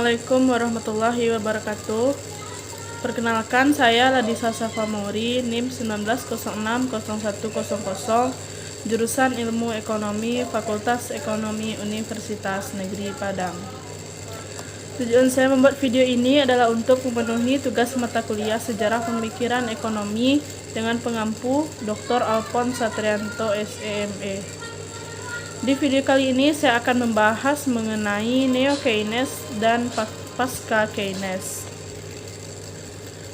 Assalamualaikum warahmatullahi wabarakatuh. Perkenalkan, saya Ladisa Safamori, NIM 19060100, jurusan Ilmu Ekonomi, Fakultas Ekonomi Universitas Negeri Padang. Tujuan saya membuat video ini adalah untuk memenuhi tugas mata kuliah Sejarah Pemikiran Ekonomi dengan pengampu Dr. Alphonse Satrianto, SEME. Di video kali ini saya akan membahas mengenai Neo-Keynes dan Pasca Keynes.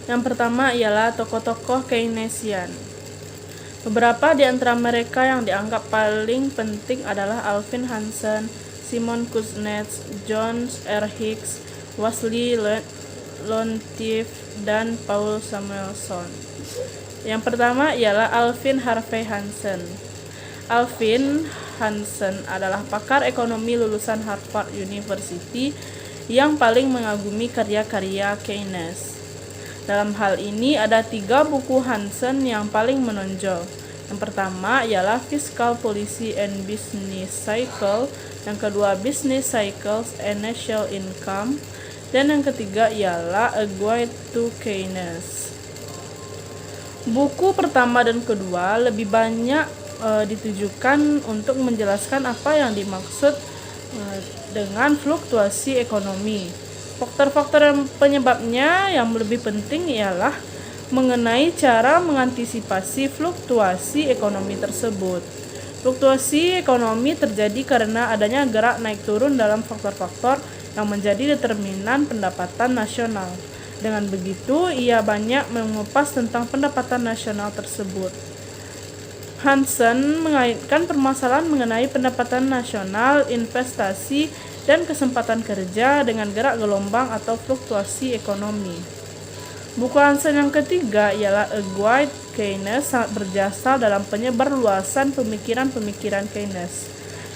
Yang pertama ialah tokoh-tokoh Keynesian. Beberapa di antara mereka yang dianggap paling penting adalah Alvin Hansen, Simon Kuznets, John R. Hicks, Wassily Leontief, dan Paul Samuelson. Yang pertama ialah Alvin Harvey Hansen. Alvin Hansen adalah pakar ekonomi lulusan Harvard University yang paling mengagumi karya-karya Keynes. Dalam hal ini ada 3 buku Hansen yang paling menonjol. Yang pertama ialah Fiscal Policy and Business Cycle, yang kedua Business Cycles and National Income, dan yang ketiga ialah A Guide to Keynes. Buku pertama dan kedua lebih banyak ditujukan untuk menjelaskan apa yang dimaksud dengan fluktuasi ekonomi. Faktor-faktor penyebabnya yang lebih penting ialah mengenai cara mengantisipasi fluktuasi ekonomi tersebut. Fluktuasi ekonomi terjadi karena adanya gerak naik turun dalam faktor-faktor yang menjadi determinan pendapatan nasional. Dengan begitu, ia banyak mengupas tentang pendapatan nasional tersebut. Hansen mengaitkan permasalahan mengenai pendapatan nasional, investasi, dan kesempatan kerja dengan gerak gelombang atau fluktuasi ekonomi. Buku Hansen yang ketiga ialah A Guide to Keynes sangat berjasa dalam penyebarluasan pemikiran-pemikiran Keynes.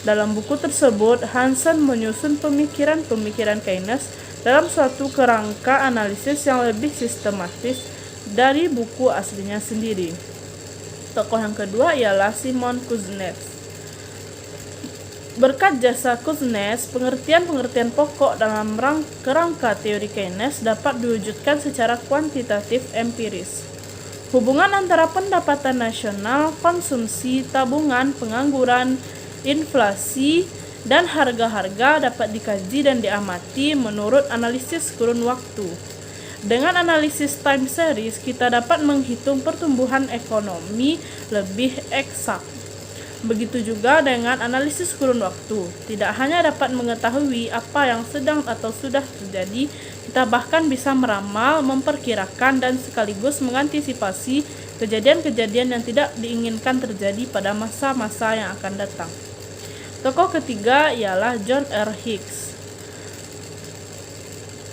Dalam buku tersebut, Hansen menyusun pemikiran-pemikiran Keynes dalam suatu kerangka analisis yang lebih sistematis dari buku aslinya sendiri. Tokoh yang kedua ialah Simon Kuznets. Berkat jasa Kuznets, pengertian-pengertian pokok dalam kerangka teori Keynes dapat diwujudkan secara kuantitatif empiris. Hubungan antara pendapatan nasional, konsumsi, tabungan, pengangguran, inflasi, dan harga-harga dapat dikaji dan diamati menurut analisis kurun waktu. Dengan analisis time series, kita dapat menghitung pertumbuhan ekonomi lebih eksak. Begitu juga dengan analisis kurun waktu. Tidak hanya dapat mengetahui apa yang sedang atau sudah terjadi, kita bahkan bisa meramal, memperkirakan, dan sekaligus mengantisipasi kejadian-kejadian yang tidak diinginkan terjadi pada masa-masa yang akan datang. Tokoh ketiga ialah John R. Hicks.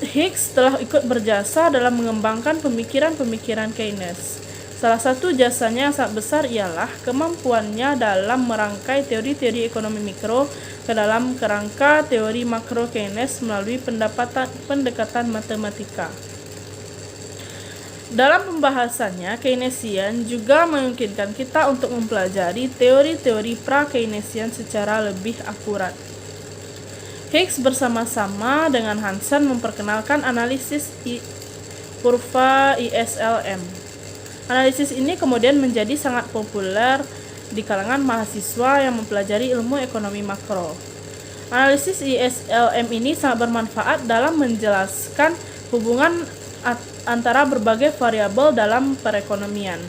Hicks telah ikut berjasa dalam mengembangkan pemikiran-pemikiran Keynes. Salah satu jasanya yang sangat besar ialah kemampuannya dalam merangkai teori-teori ekonomi mikro ke dalam kerangka teori makro Keynes melalui pendekatan matematika. Dalam pembahasannya, Keynesian juga memungkinkan kita untuk mempelajari teori-teori pra-Keynesian secara lebih akurat. Hicks bersama-sama dengan Hansen memperkenalkan analisis kurva ISLM. Analisis ini kemudian menjadi sangat populer di kalangan mahasiswa yang mempelajari ilmu ekonomi makro. Analisis ISLM ini sangat bermanfaat dalam menjelaskan hubungan antara berbagai variabel dalam perekonomian.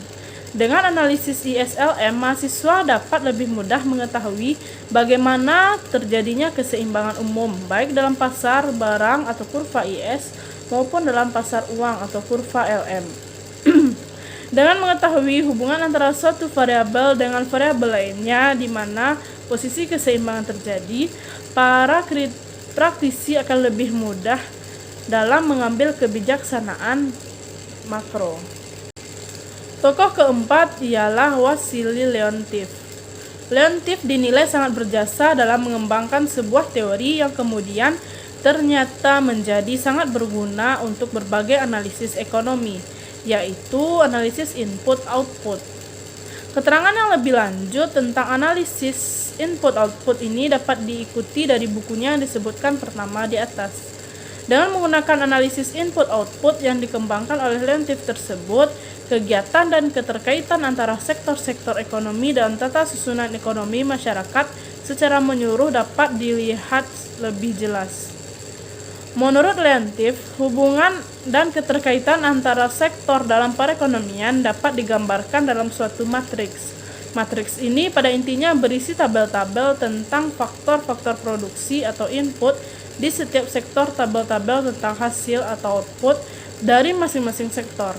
Dengan analisis ISLM, mahasiswa dapat lebih mudah mengetahui bagaimana terjadinya keseimbangan umum, baik dalam pasar barang atau kurva IS, maupun dalam pasar uang atau kurva LM. Dengan mengetahui hubungan antara suatu variabel dengan variabel lainnya di mana posisi keseimbangan terjadi, para praktisi akan lebih mudah dalam mengambil kebijaksanaan makro. Tokoh keempat ialah Wassily Leontief. Leontief dinilai sangat berjasa dalam mengembangkan sebuah teori yang kemudian ternyata menjadi sangat berguna untuk berbagai analisis ekonomi, yaitu analisis input-output. Keterangan yang lebih lanjut tentang analisis input-output ini dapat diikuti dari bukunya yang disebutkan pertama di atas. Dengan menggunakan analisis input-output yang dikembangkan oleh Leontief tersebut, kegiatan dan keterkaitan antara sektor-sektor ekonomi dan tata susunan ekonomi masyarakat secara menyeluruh dapat dilihat lebih jelas. Menurut Leontief, hubungan dan keterkaitan antara sektor dalam perekonomian dapat digambarkan dalam suatu matriks. Matriks ini pada intinya berisi tabel-tabel tentang faktor-faktor produksi atau input di setiap sektor, tabel-tabel tentang hasil atau output dari masing-masing sektor.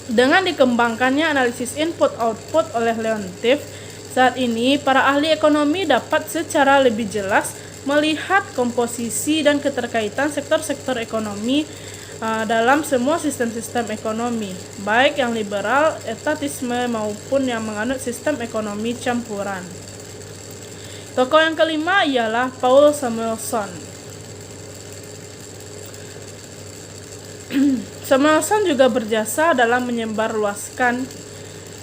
Dengan dikembangkannya analisis input-output oleh Leontief, saat ini para ahli ekonomi dapat secara lebih jelas melihat komposisi dan keterkaitan sektor-sektor ekonomi dalam semua sistem-sistem ekonomi, baik yang liberal, etatisme maupun yang menganut sistem ekonomi campuran. Tokoh yang kelima ialah Paul Samuelson. Samuelson juga berjasa dalam menyebarluaskan,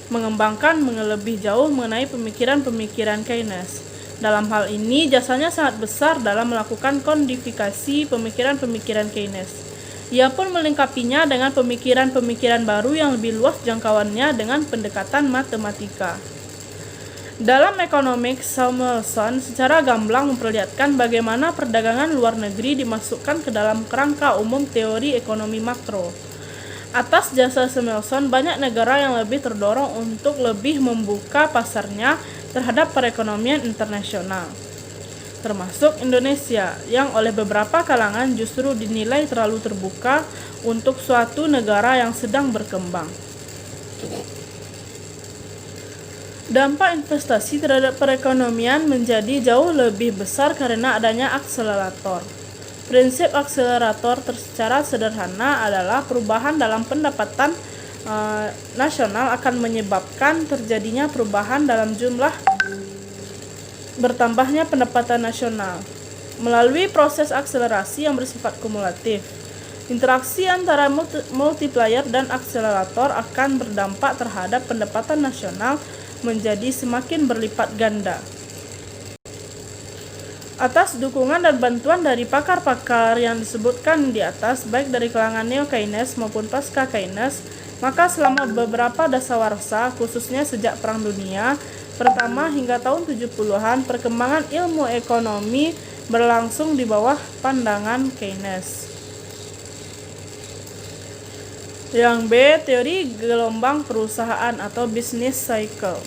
mengembangkan lebih jauh mengenai pemikiran-pemikiran Keynes. Dalam hal ini, jasanya sangat besar dalam melakukan kodifikasi pemikiran-pemikiran Keynes. Ia pun melengkapinya dengan pemikiran-pemikiran baru yang lebih luas jangkauannya dengan pendekatan matematika. Dalam Economics, Samuelson secara gamblang memperlihatkan bagaimana perdagangan luar negeri dimasukkan ke dalam kerangka umum teori ekonomi makro. Atas jasa Samuelson, banyak negara yang lebih terdorong untuk lebih membuka pasarnya terhadap perekonomian internasional, termasuk Indonesia, yang oleh beberapa kalangan justru dinilai terlalu terbuka untuk suatu negara yang sedang berkembang. Dampak investasi terhadap perekonomian menjadi jauh lebih besar karena adanya akselerator. Prinsip akselerator secara sederhana adalah perubahan dalam pendapatan nasional akan menyebabkan terjadinya perubahan dalam jumlah bertambahnya pendapatan nasional melalui proses akselerasi yang bersifat kumulatif. Interaksi antara multiplier dan akselerator akan berdampak terhadap pendapatan nasional menjadi semakin berlipat ganda. Atas dukungan dan bantuan dari pakar-pakar yang disebutkan di atas, baik dari kalangan neo-Keynes maupun pasca-Keynes, maka selama beberapa dasawarsa, khususnya sejak Perang Dunia Pertama hingga tahun 70-an, perkembangan ilmu ekonomi berlangsung di bawah pandangan Keynes. Yang B, teori gelombang perusahaan atau business cycle.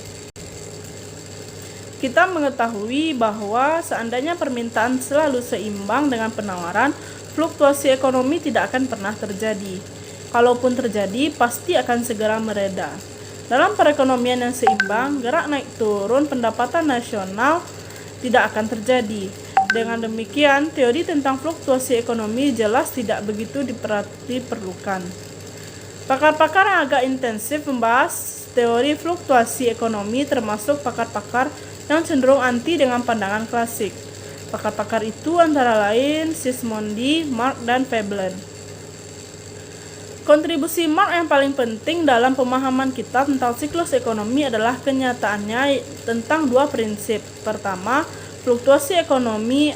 Kita mengetahui bahwa seandainya permintaan selalu seimbang dengan penawaran, fluktuasi ekonomi tidak akan pernah terjadi. Kalaupun terjadi, pasti akan segera mereda. Dalam perekonomian yang seimbang, gerak naik turun pendapatan nasional tidak akan terjadi. Dengan demikian, teori tentang fluktuasi ekonomi jelas tidak begitu diperlukan. Pakar-pakar yang agak intensif membahas teori fluktuasi ekonomi, termasuk pakar-pakar yang cenderung anti dengan pandangan klasik. Pakar-pakar itu antara lain Sismondi, Marx, dan Veblen. Kontribusi Marx yang paling penting dalam pemahaman kita tentang siklus ekonomi adalah kenyataannya tentang dua prinsip. Pertama, fluktuasi ekonomi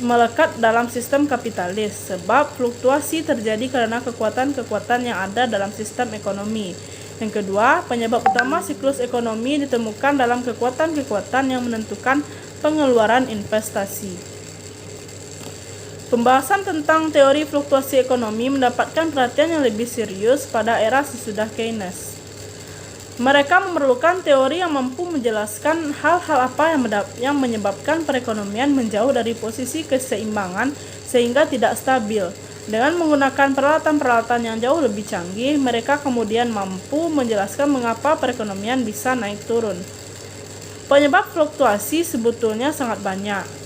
melekat dalam sistem kapitalis, sebab fluktuasi terjadi karena kekuatan-kekuatan yang ada dalam sistem ekonomi. Yang kedua, penyebab utama siklus ekonomi ditemukan dalam kekuatan-kekuatan yang menentukan pengeluaran investasi. Pembahasan tentang teori fluktuasi ekonomi mendapatkan perhatian yang lebih serius pada era sesudah Keynes. Mereka memerlukan teori yang mampu menjelaskan hal-hal apa yang menyebabkan perekonomian menjauh dari posisi keseimbangan sehingga tidak stabil. Dengan menggunakan peralatan-peralatan yang jauh lebih canggih, mereka kemudian mampu menjelaskan mengapa perekonomian bisa naik turun. Penyebab fluktuasi sebetulnya sangat banyak.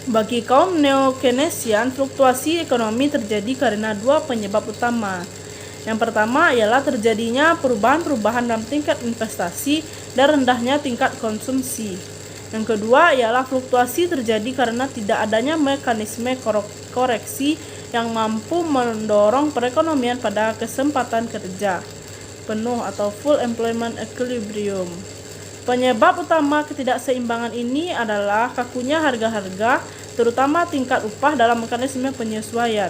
Bagi kaum neo-Keynesian, fluktuasi ekonomi terjadi karena dua penyebab utama. Yang pertama ialah terjadinya perubahan-perubahan dalam tingkat investasi dan rendahnya tingkat konsumsi. Yang kedua ialah fluktuasi terjadi karena tidak adanya mekanisme koreksi yang mampu mendorong perekonomian pada kesempatan kerja penuh atau full employment equilibrium. Penyebab utama ketidakseimbangan ini adalah kakunya harga-harga, terutama tingkat upah dalam mekanisme penyesuaian.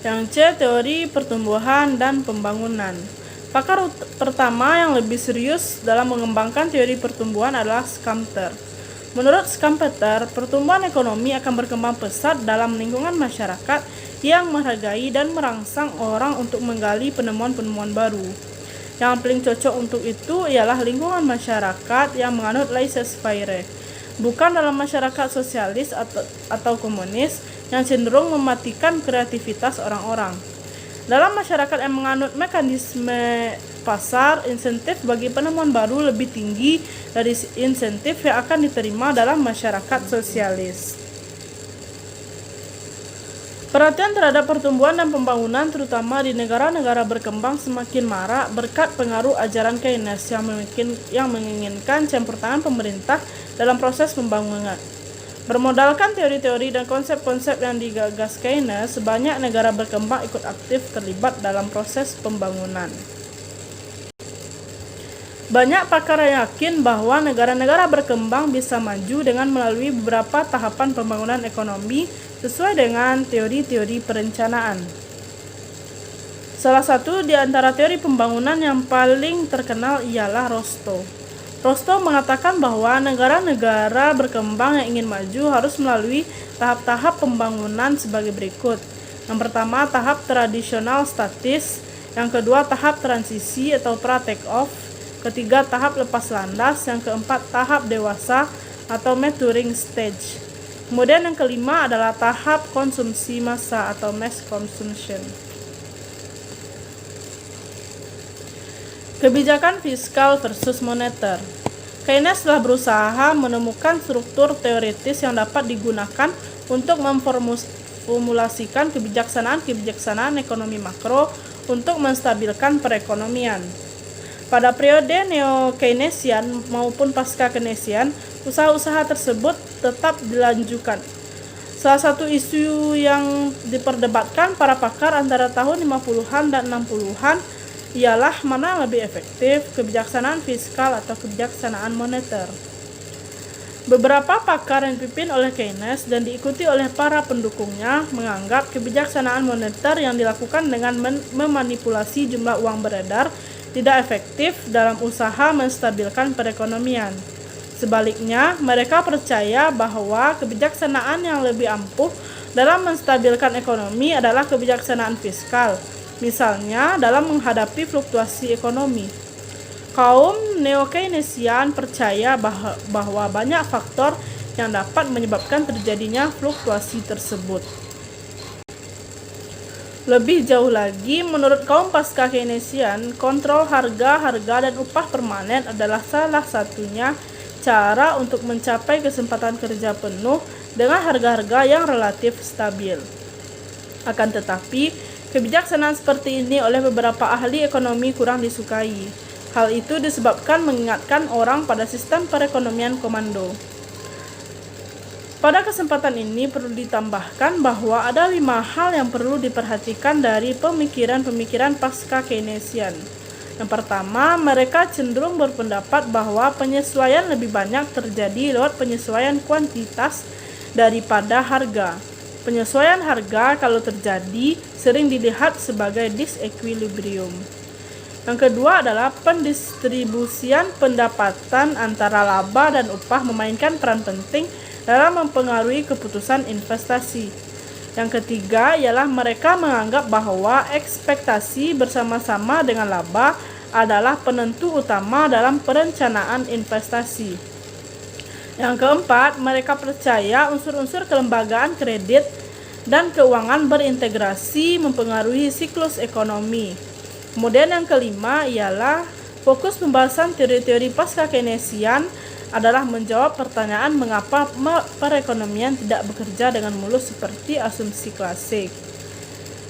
Yang C. Teori pertumbuhan dan pembangunan. Pakar pertama yang lebih serius dalam mengembangkan teori pertumbuhan adalah Schumpeter. Menurut Schumpeter, pertumbuhan ekonomi akan berkembang pesat dalam lingkungan masyarakat yang menghargai dan merangsang orang untuk menggali penemuan-penemuan baru. Yang paling cocok untuk itu ialah lingkungan masyarakat yang menganut laissez-faire, bukan dalam masyarakat sosialis atau komunis yang cenderung mematikan kreativitas orang-orang. Dalam masyarakat yang menganut mekanisme pasar, insentif bagi penemuan baru lebih tinggi dari insentif yang akan diterima dalam masyarakat sosialis. Perhatian terhadap pertumbuhan dan pembangunan terutama di negara-negara berkembang semakin marak berkat pengaruh ajaran Keynes yang menginginkan campur tangan pemerintah dalam proses pembangunan. Bermodalkan teori-teori dan konsep-konsep yang digagas Keynes, banyak negara berkembang ikut aktif terlibat dalam proses pembangunan. Banyak pakar yakin bahwa negara-negara berkembang bisa maju dengan melalui beberapa tahapan pembangunan ekonomi sesuai dengan teori-teori perencanaan. Salah satu di antara teori pembangunan yang paling terkenal ialah Rostow. Rostow mengatakan bahwa negara-negara berkembang yang ingin maju harus melalui tahap-tahap pembangunan sebagai berikut. Yang pertama, tahap tradisional statis. Yang kedua, tahap transisi atau pra-take-off. Ketiga, tahap lepas landas. Yang keempat, tahap dewasa atau maturing stage. Kemudian yang kelima adalah tahap konsumsi massa atau mass consumption. Kebijakan fiskal versus moneter. Keynes telah berusaha menemukan struktur teoritis yang dapat digunakan untuk memformulasikan kebijaksanaan ekonomi makro untuk menstabilkan perekonomian. Pada periode neo-Keynesian maupun pasca-Keynesian, usaha-usaha tersebut tetap dilanjutkan. Salah satu isu yang diperdebatkan para pakar antara tahun 50-an dan 60-an ialah mana yang lebih efektif, kebijaksanaan fiskal atau kebijaksanaan moneter. Beberapa pakar yang dipimpin oleh Keynes dan diikuti oleh para pendukungnya menganggap kebijaksanaan moneter yang dilakukan dengan memanipulasi jumlah uang beredar tidak efektif dalam usaha menstabilkan perekonomian. Sebaliknya, mereka percaya bahwa kebijaksanaan yang lebih ampuh dalam menstabilkan ekonomi adalah kebijaksanaan fiskal, misalnya dalam menghadapi fluktuasi ekonomi. Kaum neo-Keynesian percaya bahwa banyak faktor yang dapat menyebabkan terjadinya fluktuasi tersebut. Lebih jauh lagi, menurut kaum pasca-Keynesian, kontrol harga dan upah permanen adalah salah satunya cara untuk mencapai kesempatan kerja penuh dengan harga-harga yang relatif stabil. Akan tetapi, kebijaksanaan seperti ini oleh beberapa ahli ekonomi kurang disukai. Hal itu disebabkan mengingatkan orang pada sistem perekonomian komando. Pada kesempatan ini perlu ditambahkan bahwa ada 5 hal yang perlu diperhatikan dari pemikiran-pemikiran pasca-Keynesian. Yang pertama, mereka cenderung berpendapat bahwa penyesuaian lebih banyak terjadi lewat penyesuaian kuantitas daripada harga. Penyesuaian harga kalau terjadi sering dilihat sebagai disequilibrium. Yang kedua adalah pendistribusian pendapatan antara laba dan upah memainkan peran penting dalam mempengaruhi keputusan investasi. Yang ketiga ialah mereka menganggap bahwa ekspektasi bersama-sama dengan laba adalah penentu utama dalam perencanaan investasi. Yang keempat, mereka percaya unsur-unsur kelembagaan kredit dan keuangan berintegrasi mempengaruhi siklus ekonomi. Kemudian yang kelima ialah fokus pembahasan teori-teori pasca-Keynesian adalah menjawab pertanyaan mengapa perekonomian tidak bekerja dengan mulus seperti asumsi klasik.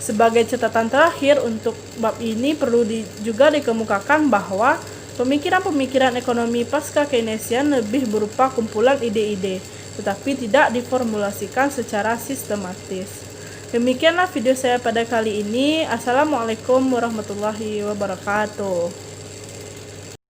Sebagai catatan terakhir untuk bab ini perlu juga dikemukakan bahwa pemikiran-pemikiran ekonomi pasca-Keynesian lebih berupa kumpulan ide-ide, tetapi tidak diformulasikan secara sistematis. Demikianlah video saya pada kali ini. Assalamualaikum warahmatullahi wabarakatuh.